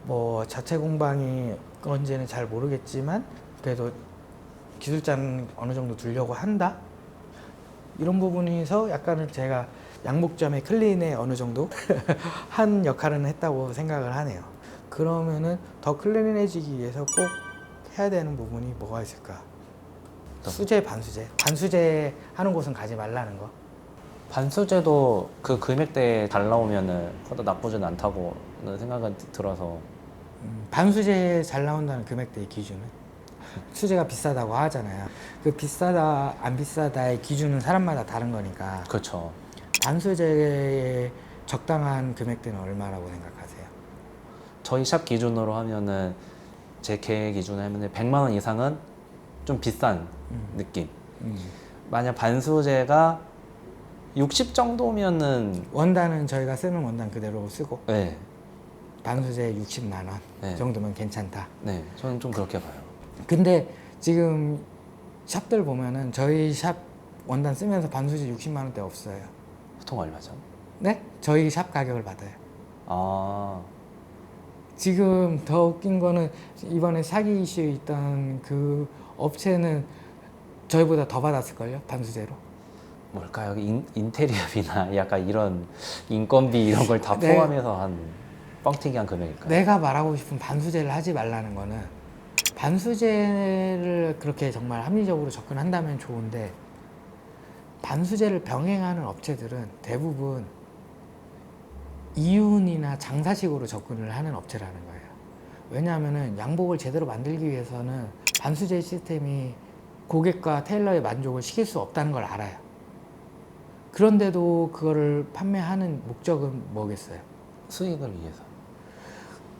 뭐 자체 공방이 그런지는 잘 모르겠지만 그래도 기술자는 어느 정도 두려고 한다. 이런 부분에서 약간은 제가 양복점의 클린에 어느 정도 한 역할은 했다고 생각을 하네요. 그러면은 더 클린해지기 위해서 꼭 해야 되는 부분이 뭐가 있을까? 수제, 반수제. 반수제 하는 곳은 가지 말라는 거. 반수제도 그 금액대에 잘 나오면은 그것도 나쁘진 않다고는 생각은 들어서. 반수제 잘 나온다는 금액대의 기준은 수제가 비싸다고 하잖아요. 그 비싸다 안 비싸다의 기준은 사람마다 다른 거니까 그렇죠. 반수제의 적당한 금액대는 얼마라고 생각하세요? 저희 샵 기준으로 하면은 제 계획 기준으로 하면은 100만 원 이상은 좀 비싼 느낌. 만약 반수제가 60 정도면은 원단은 저희가 쓰는 원단 그대로 쓰고 네, 반수제 60만 원 네. 정도면 괜찮다. 네, 저는 좀 그렇게 봐요. 근데 지금 샵들 보면은 저희 샵 원단 쓰면서 반수제 60만 원대 없어요. 보통 얼마죠? 네? 저희 샵 가격을 받아요. 아, 지금 더 웃긴 거는 이번에 사기 이슈 있던 그 업체는 저희보다 더 받았을걸요? 반수제로. 뭘까요? 인테리어비나 약간 이런 인건비 이런 걸 다 네. 포함해서 한 뻥튀기한 금액일까요? 내가 말하고 싶은 반수제를 하지 말라는 거는 반수제를 그렇게 정말 합리적으로 접근한다면 좋은데 반수제를 병행하는 업체들은 대부분 이윤이나 장사식으로 접근을 하는 업체라는 거예요. 왜냐하면 양복을 제대로 만들기 위해서는 반수제 시스템이 고객과 테일러의 만족을 시킬 수 없다는 걸 알아요. 그런데도 그거를 판매하는 목적은 뭐겠어요? 수익을 위해서.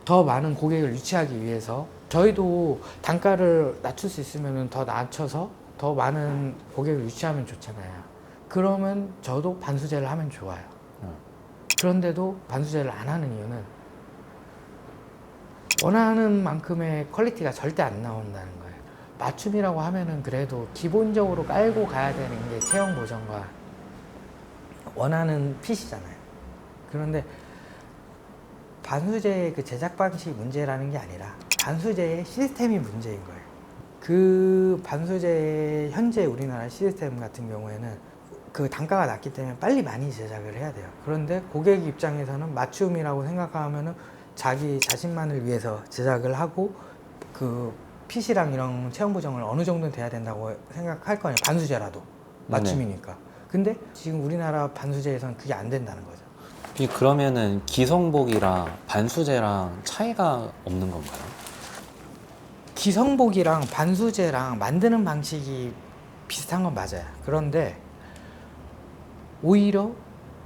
더 많은 고객을 유치하기 위해서 저희도 단가를 낮출 수 있으면 더 낮춰서 더 많은 고객을 유치하면 좋잖아요. 그러면 저도 반수제를 하면 좋아요. 그런데도 반수제를 안 하는 이유는 원하는 만큼의 퀄리티가 절대 안 나온다는 거예요. 맞춤이라고 하면은 그래도 기본적으로 깔고 가야 되는 게 체형 보정과 원하는 핏이잖아요. 그런데 반수제의 그 제작 방식 문제라는 게 아니라 반수제의 시스템이 문제인 거예요. 그 반수제의 현재 우리나라 시스템 같은 경우에는 그 단가가 낮기 때문에 빨리 많이 제작을 해야 돼요. 그런데 고객 입장에서는 맞춤이라고 생각하면은 자기 자신만을 위해서 제작을 하고 그 핏이랑 이런 체형 보정을 어느 정도는 돼야 된다고 생각할 거 아니에요. 반수제라도 맞춤이니까. 근데 지금 우리나라 반수제에서는 그게 안 된다는 거죠. 그러면은 기성복이랑 반수제랑 차이가 없는 건가요? 기성복이랑 반수제랑 만드는 방식이 비슷한 건 맞아요. 그런데 오히려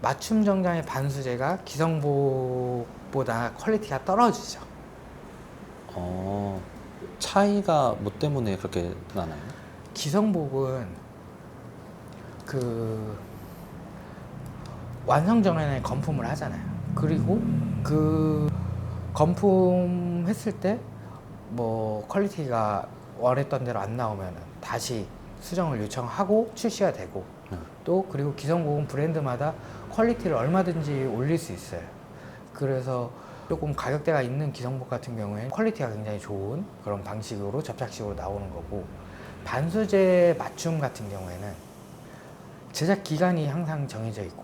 맞춤 정장의 반수제가 기성복보다 퀄리티가 떨어지죠. 차이가 뭐 때문에 그렇게 나나요? 기성복은 그 완성 전에 건품을 하잖아요. 그리고 그 건품했을 때 뭐 퀄리티가 원했던 대로 안 나오면 다시 수정을 요청하고 출시가 되고 또 그리고 기성복은 브랜드마다 퀄리티를 얼마든지 올릴 수 있어요. 그래서 조금 가격대가 있는 기성복 같은 경우에 퀄리티가 굉장히 좋은 그런 방식으로 접착식으로 나오는 거고, 반수제 맞춤 같은 경우에는 제작 기간이 항상 정해져 있고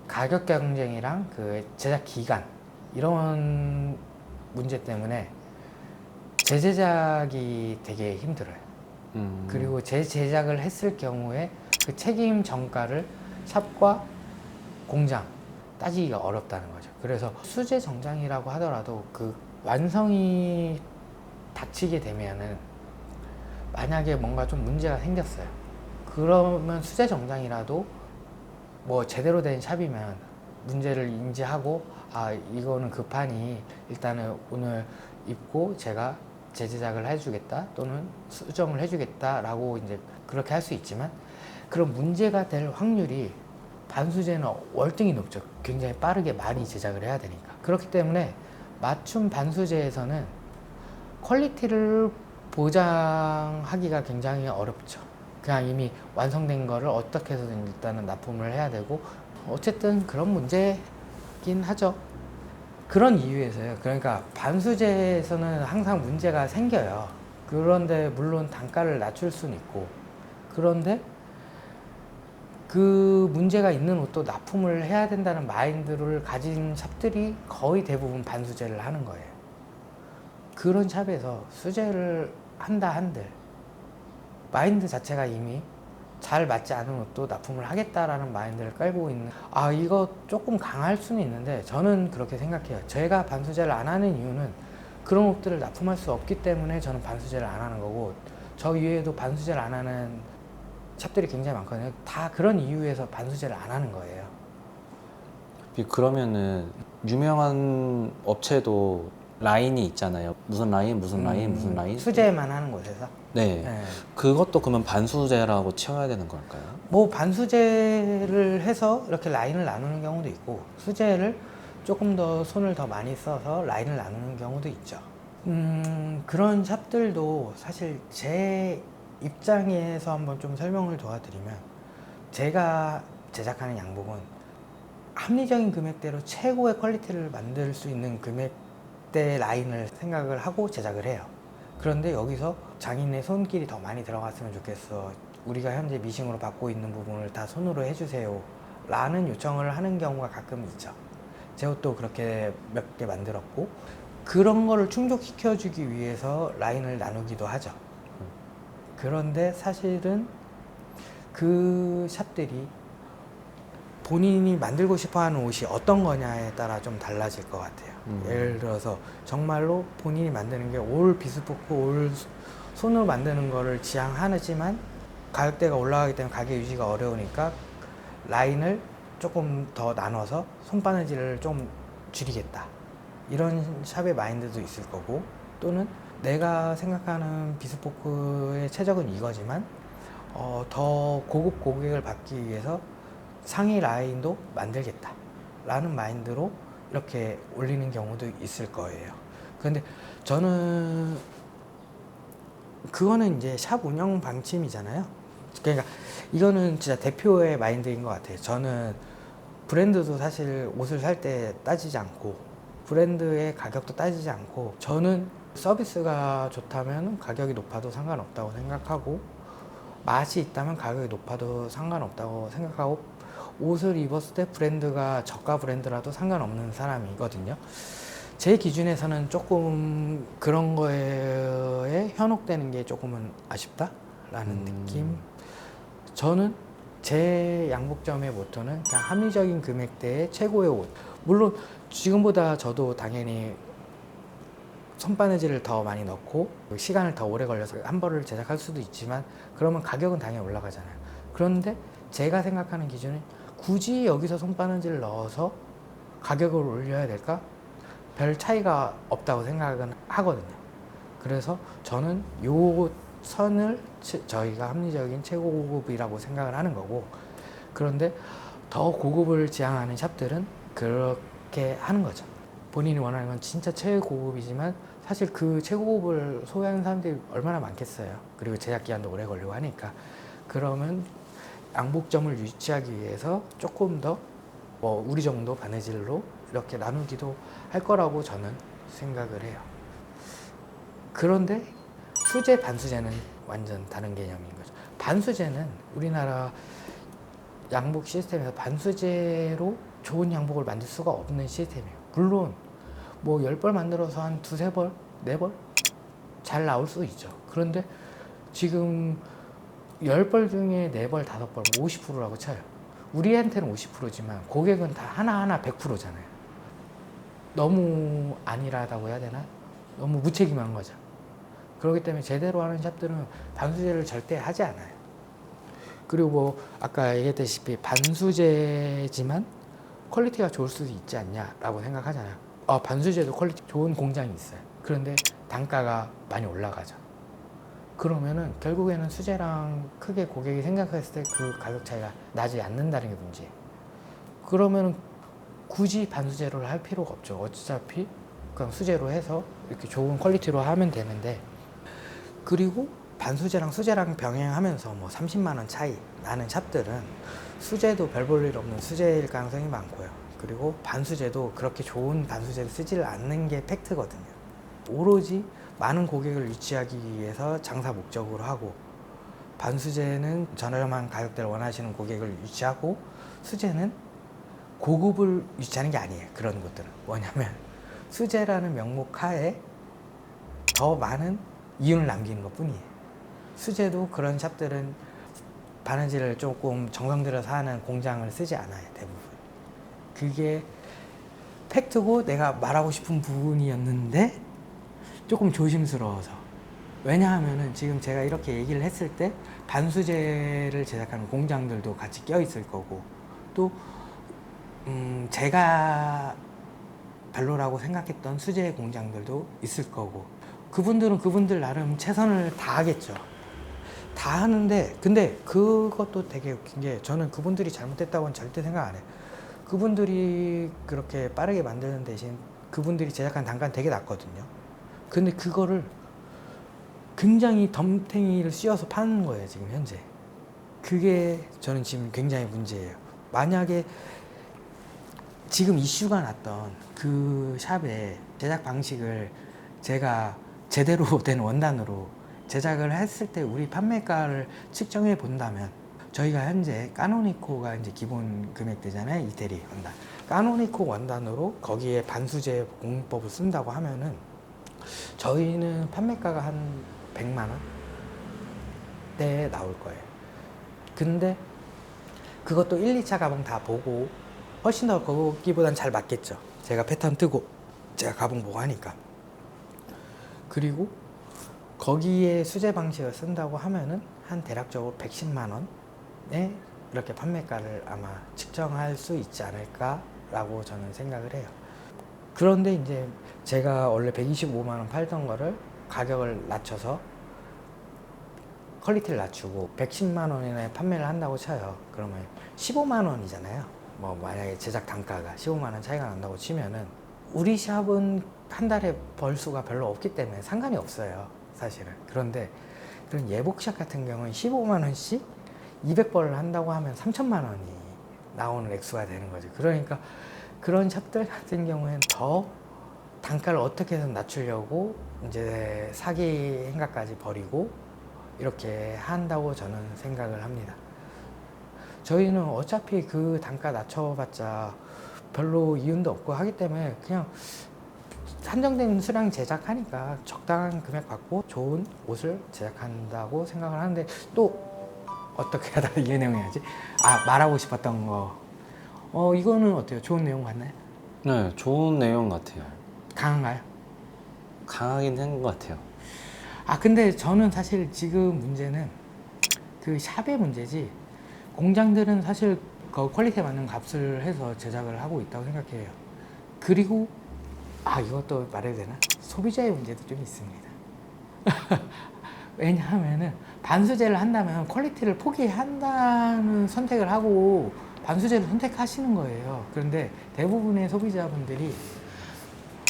가격 경쟁이랑 그 제작 기간 이런 문제 때문에 재제작이 되게 힘들어요. 그리고 재제작을 했을 경우에 그 책임 전가를 샵과 공장 따지기가 어렵다는 거죠. 그래서 수제 정장이라고 하더라도 그 완성이 닥치게 되면은 만약에 뭔가 좀 문제가 생겼어요. 그러면 수제 정장이라도 뭐 제대로 된 샵이면 문제를 인지하고 아 이거는 급하니 일단은 오늘 입고 제가 재제작을 해주겠다 또는 수정을 해주겠다라고 이제 그렇게 할 수 있지만 그런 문제가 될 확률이 반수제는 월등히 높죠. 굉장히 빠르게 많이 제작을 해야 되니까. 그렇기 때문에 맞춤 반수제에서는 퀄리티를 보장하기가 굉장히 어렵죠. 그냥 이미 완성된 거를 어떻게 해서든 일단은 납품을 해야 되고 어쨌든 그런 문제긴 하죠. 그런 이유에서요. 그러니까 반수제에서는 항상 문제가 생겨요. 그런데 물론 단가를 낮출 수는 있고, 그런데 그 문제가 있는 옷도 납품을 해야 된다는 마인드를 가진 샵들이 거의 대부분 반수제를 하는 거예요. 그런 샵에서 수제를 한다 한들 마인드 자체가 이미 잘 맞지 않은 옷도 납품을 하겠다라는 마인드를 깔고 있는, 이거 조금 강할 수는 있는데 저는 그렇게 생각해요. 제가 반수제를 안 하는 이유는 그런 옷들을 납품할 수 없기 때문에 저는 반수제를 안 하는 거고, 저 위에도 반수제를 안 하는 샵들이 굉장히 많거든요. 다 그런 이유에서 반수제를 안 하는 거예요. 그러면은 유명한 업체도 라인이 있잖아요. 무슨 라인, 무슨 라인, 무슨 라인. 수제만 하는 곳에서. 네. 네. 그것도 그러면 반수제라고 치워야 되는 걸까요? 뭐 반수제를 해서 이렇게 라인을 나누는 경우도 있고, 수제를 조금 더 손을 더 많이 써서 라인을 나누는 경우도 있죠. 그런 샵들도 사실 제 입장에서 한번 좀 설명을 도와드리면, 제가 제작하는 양복은 합리적인 금액대로 최고의 퀄리티를 만들 수 있는 금액대 라인을 생각을 하고 제작을 해요. 그런데 여기서 장인의 손길이 더 많이 들어갔으면 좋겠어, 우리가 현재 미싱으로 받고 있는 부분을 다 손으로 해주세요 라는 요청을 하는 경우가 가끔 있죠. 제 옷도 그렇게 몇 개 만들었고, 그런 거를 충족시켜 주기 위해서 라인을 나누기도 하죠. 그런데 사실은 그 샵들이 본인이 만들고 싶어 하는 옷이 어떤 거냐에 따라 좀 달라질 것 같아요. 예를 들어서 정말로 본인이 만드는 게 올 비스포크, 올 손으로 만드는 거를 지향하지만 가격대가 올라가기 때문에 가격 유지가 어려우니까 라인을 조금 더 나눠서 손바느질을 좀 줄이겠다, 이런 샵의 마인드도 있을 거고, 또는 내가 생각하는 비스포크의 최적은 이거지만 더 고급 고객을 받기 위해서 상의 라인도 만들겠다 라는 마인드로 이렇게 올리는 경우도 있을 거예요. 그런데 저는 그거는 이제 샵 운영 방침이잖아요. 그러니까 이거는 진짜 대표의 마인드인 것 같아요. 저는 브랜드도 사실 옷을 살 때 따지지 않고, 브랜드의 가격도 따지지 않고, 저는 서비스가 좋다면 가격이 높아도 상관없다고 생각하고, 맛이 있다면 가격이 높아도 상관없다고 생각하고, 옷을 입었을 때 브랜드가 저가 브랜드라도 상관없는 사람이거든요. 제 기준에서는 조금 그런 거에 현혹되는 게 조금은 아쉽다라는 느낌. 저는 제 양복점의 모토는 그냥 합리적인 금액대의 최고의 옷. 물론 지금보다 저도 당연히 손바느질을 더 많이 넣고 시간을 더 오래 걸려서 한 벌을 제작할 수도 있지만, 그러면 가격은 당연히 올라가잖아요. 그런데 제가 생각하는 기준은 굳이 여기서 손바느질을 넣어서 가격을 올려야 될까? 별 차이가 없다고 생각은 하거든요. 그래서 저는 요 선을 저희가 합리적인 최고급이라고 생각을 하는 거고, 그런데 더 고급을 지향하는 샵들은 그렇게 하는 거죠. 본인이 원하는 건 진짜 최고급이지만 사실 그 최고급을 소유하는 사람들이 얼마나 많겠어요. 그리고 제작 기간도 오래 걸리고 하니까. 그러면 양복점을 유치하기 위해서 조금 더 우리 정도 바느질로 이렇게 나누기도 할 거라고 저는 생각을 해요. 그런데 수제, 반수제는 완전 다른 개념인 거죠. 반수제는 우리나라 양복 시스템에서 반수제로 좋은 양복을 만들 수가 없는 시스템이에요. 물론 10벌 만들어서 한 두세 벌, 네 벌 잘 나올 수 있죠. 그런데 지금 10벌 중에 4벌, 5벌, 50%라고 쳐요. 우리한테는 50%지만 고객은 다 하나하나 100%잖아요. 너무 안일하다고 해야 되나? 너무 무책임한 거죠. 그렇기 때문에 제대로 하는 샵들은 반수제를 절대 하지 않아요. 그리고 아까 얘기했다시피 반수제지만 퀄리티가 좋을 수도 있지 않냐라고 생각하잖아요. 반수제도 퀄리티 좋은 공장이 있어요. 그런데 단가가 많이 올라가죠. 그러면은 결국에는 수제랑 크게 고객이 생각했을 때 그 가격 차이가 나지 않는다는 게 문제예요. 그러면은 굳이 반수제를 할 필요가 없죠. 어차피 그냥 수제로 해서 이렇게 좋은 퀄리티로 하면 되는데, 그리고 반수제랑 수제랑 병행하면서 30만 원 차이 나는 샵들은 수제도 별 볼 일 없는 수제일 가능성이 많고요. 그리고 반수제도 그렇게 좋은 반수제를 쓰지를 않는 게 팩트거든요. 오로지 많은 고객을 유치하기 위해서 장사 목적으로 하고, 반수제는 저렴한 가격대를 원하시는 고객을 유치하고, 수제는 고급을 유치하는 게 아니에요. 그런 것들은 뭐냐면 수제라는 명목 하에 더 많은 이윤을 남기는 것 뿐이에요. 수제도 그런 샵들은 바느질을 조금 정성 들여서 하는 공장을 쓰지 않아요, 대부분. 그게 팩트고 내가 말하고 싶은 부분이었는데 조금 조심스러워서. 왜냐하면은 지금 제가 이렇게 얘기를 했을 때 반수제를 제작하는 공장들도 같이 껴 있을 거고, 또 제가 별로라고 생각했던 수제 공장들도 있을 거고, 그분들은 그분들 나름 최선을 다하겠죠. 다 하는데, 근데 그것도 되게 웃긴 게, 저는 그분들이 잘못했다고는 절대 생각 안 해요. 그분들이 그렇게 빠르게 만드는 대신 그분들이 제작한 단가는 되게 낮거든요. 근데 그거를 굉장히 덤탱이를 씌워서 파는 거예요, 지금 현재. 그게 저는 지금 굉장히 문제예요. 만약에 지금 이슈가 났던 그 샵의 제작 방식을 제가 제대로 된 원단으로 제작을 했을 때 우리 판매가를 측정해 본다면, 저희가 현재 까노니코가 이제 기본 금액대잖아요, 이태리 원단. 까노니코 원단으로 거기에 반수제 공법을 쓴다고 하면은 저희는 판매가가 한 100만 원대에 나올 거예요. 근데 그것도 1, 2차 가방 다 보고 훨씬 더 거기보단 잘 맞겠죠. 제가 패턴 뜨고 제가 가방 보고 하니까. 그리고 거기에 수제 방식을 쓴다고 하면은 한 대략적으로 110만 원에 이렇게 판매가를 아마 측정할 수 있지 않을까라고 저는 생각을 해요. 그런데 이제 제가 원래 125만 원 팔던 거를 가격을 낮춰서 퀄리티를 낮추고 110만 원에 판매를 한다고 쳐요. 그러면 15만 원이잖아요. 뭐 만약에 제작 단가가 15만 원 차이가 난다고 치면은 우리 샵은 한 달에 벌 수가 별로 없기 때문에 상관이 없어요, 사실은. 그런데 그런 예복샵 같은 경우는 15만 원씩 200벌을 한다고 하면 3천만 원이 나오는 액수가 되는 거죠. 그러니까 그런 샵들 같은 경우에는 더 단가를 어떻게 해서 낮추려고 이제 사기 행각까지 벌이고 이렇게 한다고 저는 생각을 합니다. 저희는 어차피 그 단가 낮춰봤자 별로 이윤도 없고 하기 때문에 그냥 한정된 수량 제작하니까 적당한 금액 받고 좋은 옷을 제작한다고 생각을 하는데, 또 어떻게 하다가 이 내용 해야지? 말하고 싶었던 거. 이거는 어때요? 좋은 내용 같나요? 네, 좋은 내용 같아요. 강한가요? 강하긴 한 것 같아요. 근데 저는 사실 지금 문제는 그 샵의 문제지, 공장들은 사실 그 퀄리티에 맞는 값을 해서 제작을 하고 있다고 생각해요. 그리고 이것도 말해도 되나? 소비자의 문제도 좀 있습니다. 왜냐하면은 반수제를 한다면 퀄리티를 포기한다는 선택을 하고 반수제를 선택하시는 거예요. 그런데 대부분의 소비자분들이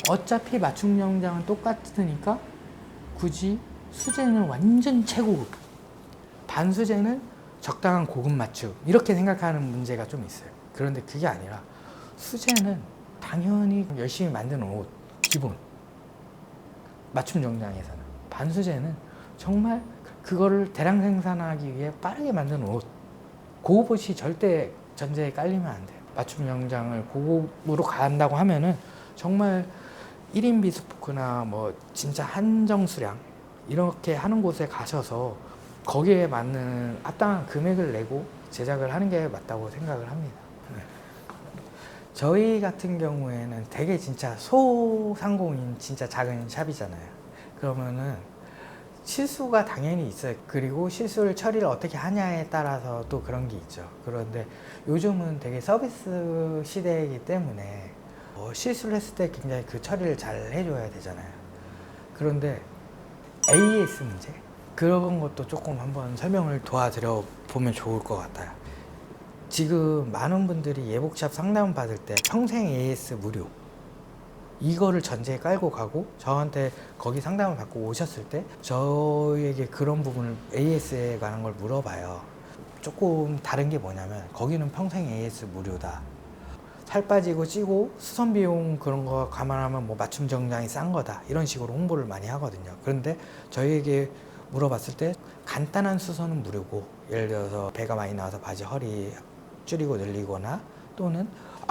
어차피 맞춤 영장은 똑같으니까 굳이 수제는 완전 최고급, 반수제는 적당한 고급 맞춤, 이렇게 생각하는 문제가 좀 있어요. 그런데 그게 아니라 수제는 당연히 열심히 만드는 옷, 기본 맞춤 정장에서는. 반수제는 정말 그거를 대량 생산하기 위해 빠르게 만드는 옷, 고급 옷이 절대 전제에 깔리면 안 돼요. 맞춤 정장을 고급으로 간다고 하면은 정말 1인 비스포크나 뭐 진짜 한정 수량 이렇게 하는 곳에 가셔서 거기에 맞는 합당한 금액을 내고 제작을 하는 게 맞다고 생각을 합니다. 저희 같은 경우에는 되게 진짜 소상공인 진짜 작은 샵이잖아요. 그러면은 실수가 당연히 있어요. 그리고 실수를 처리를 어떻게 하냐에 따라서 또 그런 게 있죠. 그런데 요즘은 되게 서비스 시대이기 때문에 실수를 했을 때 굉장히 그 처리를 잘 해줘야 되잖아요. 그런데 AS 문제? 그런 것도 조금 한번 설명을 도와드려 보면 좋을 것 같아요. 지금 많은 분들이 예복샵 상담 받을 때 평생 AS 무료 이거를 전제에 깔고 가고 저한테 거기 상담을 받고 오셨을 때 저에게 그런 부분을 AS에 관한 걸 물어봐요. 조금 다른 게 뭐냐면 거기는 평생 AS 무료다. 살 빠지고 찌고 수선 비용 그런 거 감안하면 뭐 맞춤 정장이 싼 거다 이런 식으로 홍보를 많이 하거든요. 그런데 저희에게 물어봤을 때 간단한 수선은 무료고, 예를 들어서 배가 많이 나와서 바지 허리 줄이고 늘리거나, 또는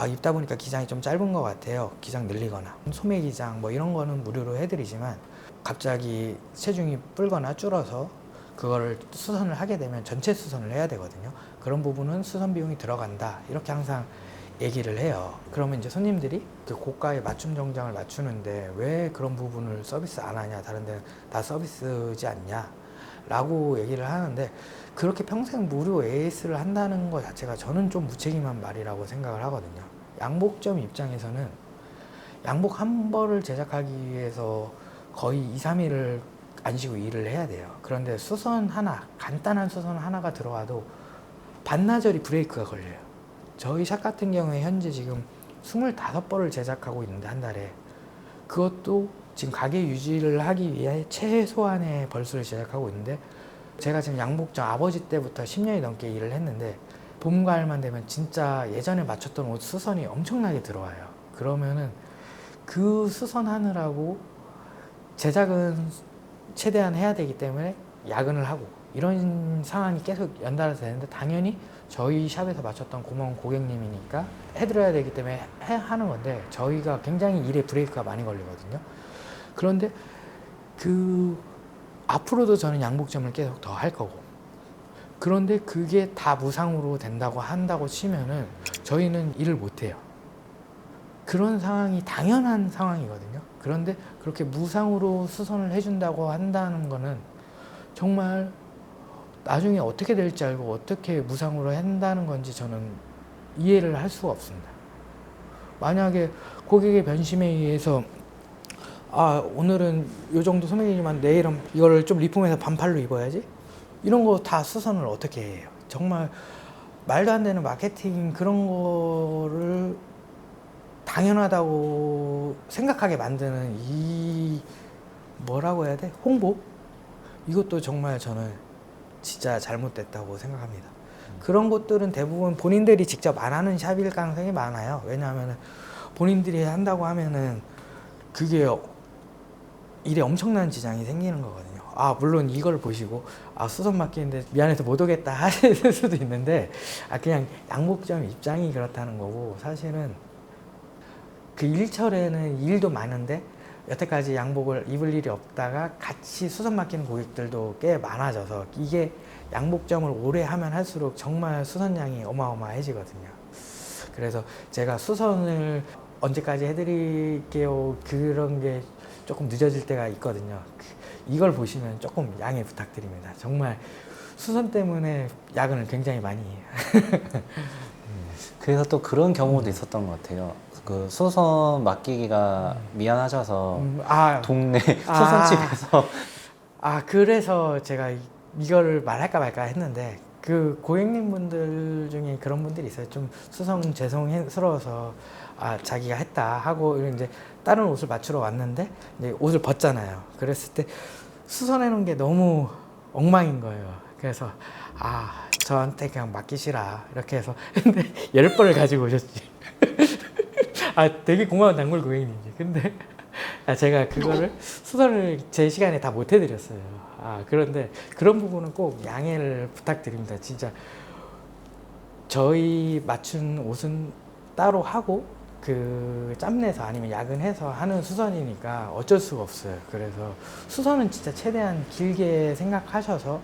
입다 보니까 기장이 좀 짧은 것 같아요, 기장 늘리거나, 소매 기장 뭐 이런 거는 무료로 해드리지만, 갑자기 체중이 불거나 줄어서 그거를 수선을 하게 되면 전체 수선을 해야 되거든요. 그런 부분은 수선 비용이 들어간다 이렇게 항상 얘기를 해요. 그러면 이제 손님들이 그 고가의 맞춤 정장을 맞추는데 왜 그런 부분을 서비스 안 하냐, 다른 데는 다 서비스지 않냐 라고 얘기를 하는데, 그렇게 평생 무료 AS를 한다는 것 자체가 저는 좀 무책임한 말이라고 생각을 하거든요. 양복점 입장에서는 양복 한 벌을 제작하기 위해서 거의 2, 3일을 안 쉬고 일을 해야 돼요. 그런데 수선 하나, 간단한 수선 하나가 들어와도 반나절이 브레이크가 걸려요. 저희 샵 같은 경우에 현재 지금 25벌을 제작하고 있는데, 한 달에. 그것도 지금 가게 유지를 하기 위해 최소한의 벌수를 제작하고 있는데, 제가 지금 양복점 아버지 때부터 10년이 넘게 일을 했는데, 봄 가을만 되면 진짜 예전에 맞췄던 옷 수선이 엄청나게 들어와요. 그러면은 그 수선하느라고 제작은 최대한 해야 되기 때문에 야근을 하고 이런 상황이 계속 연달아서 되는데, 당연히 저희 샵에서 맞췄던 고마운 고객님이니까 해드려야 되기 때문에 하는 건데, 저희가 굉장히 일에 브레이크가 많이 걸리거든요. 그런데 앞으로도 저는 양복점을 계속 더 할 거고, 그런데 그게 다 무상으로 한다고 치면은 저희는 일을 못 해요. 그런 상황이 당연한 상황이거든요. 그런데 그렇게 무상으로 수선을 해준다고 한다는 거는 정말 나중에 어떻게 될지 알고 어떻게 무상으로 한다는 건지 저는 이해를 할 수가 없습니다. 만약에 고객의 변심에 의해서 오늘은 요 정도 소매이지만 내일은 이거를 좀 리폼해서 반팔로 입어야지, 이런 거 다 수선을 어떻게 해요? 정말 말도 안 되는 마케팅, 그런 거를 당연하다고 생각하게 만드는 이 뭐라고 해야 돼? 홍보? 이것도 정말 저는 진짜 잘못됐다고 생각합니다. 그런 것들은 대부분 본인들이 직접 안 하는 샵일 가능성이 많아요. 왜냐하면 본인들이 한다고 하면은 그게 일에 엄청난 지장이 생기는 거거든요. 물론 이걸 보시고 수선 맡기는데 미안해서 못 오겠다 하실 수도 있는데, 그냥 양복점 입장이 그렇다는 거고, 사실은 그 일철에는 일도 많은데 여태까지 양복을 입을 일이 없다가 같이 수선 맡기는 고객들도 꽤 많아져서, 이게 양복점을 오래 하면 할수록 정말 수선량이 어마어마해지거든요. 그래서 제가 수선을 언제까지 해드릴게요, 그런 게 조금 늦어질 때가 있거든요. 이걸 보시면 조금 양해 부탁드립니다. 정말 수선 때문에 야근을 굉장히 많이 해요. 그래서 또 그런 경우도 있었던 것 같아요. 그 수선 맡기기가 미안하셔서 동네 수선집에서 그래서 제가 이거를 말할까 말까 했는데, 그 고객님분들 중에 그런 분들이 있어요. 좀 수선 죄송스러워서 자기가 했다 하고 이제 다른 옷을 맞추러 왔는데 이제 옷을 벗잖아요. 그랬을 때 수선해 놓은 게 너무 엉망인 거예요. 그래서 저한테 그냥 맡기시라 이렇게 해서 근데 10벌을 가지고 오셨지. 되게 고마운 단골 고객님이지. 근데 제가 그거를 수선을 제 시간에 다 못 해드렸어요. 그런데 그런 부분은 꼭 양해를 부탁드립니다. 진짜 저희 맞춘 옷은 따로 하고, 그 짬내서 아니면 야근해서 하는 수선이니까 어쩔 수가 없어요. 그래서 수선은 진짜 최대한 길게 생각하셔서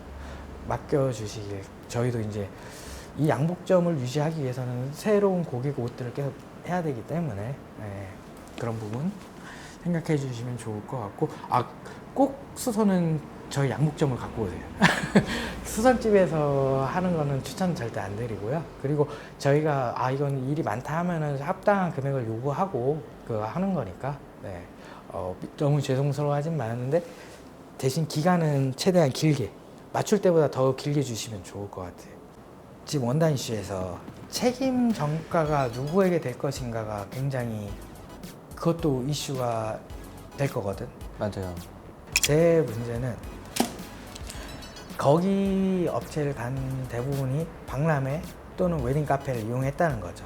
맡겨주시길. 저희도 이제 이 양복점을 유지하기 위해서는 새로운 고객 옷들을 계속 해야 되기 때문에 그런 부분 생각해 주시면 좋을 것 같고, 꼭 수선은 저희 양복점을 갖고 오세요. 수선집에서 하는 거는 추천 절대 안 드리고요. 그리고 저희가 이건 일이 많다 하면은 합당한 금액을 요구하고 하는 거니까 너무 죄송스러워하진 않았는데, 대신 기간은 최대한 길게, 맞출 때보다 더 길게 주시면 좋을 것 같아요. 지금 원단 이슈에서 책임 전가가 누구에게 될 것인가가 굉장히, 그것도 이슈가 될 거거든. 맞아요. 제 문제는 거기 업체를 간 대부분이 박람회 또는 웨딩 카페를 이용했다는 거죠.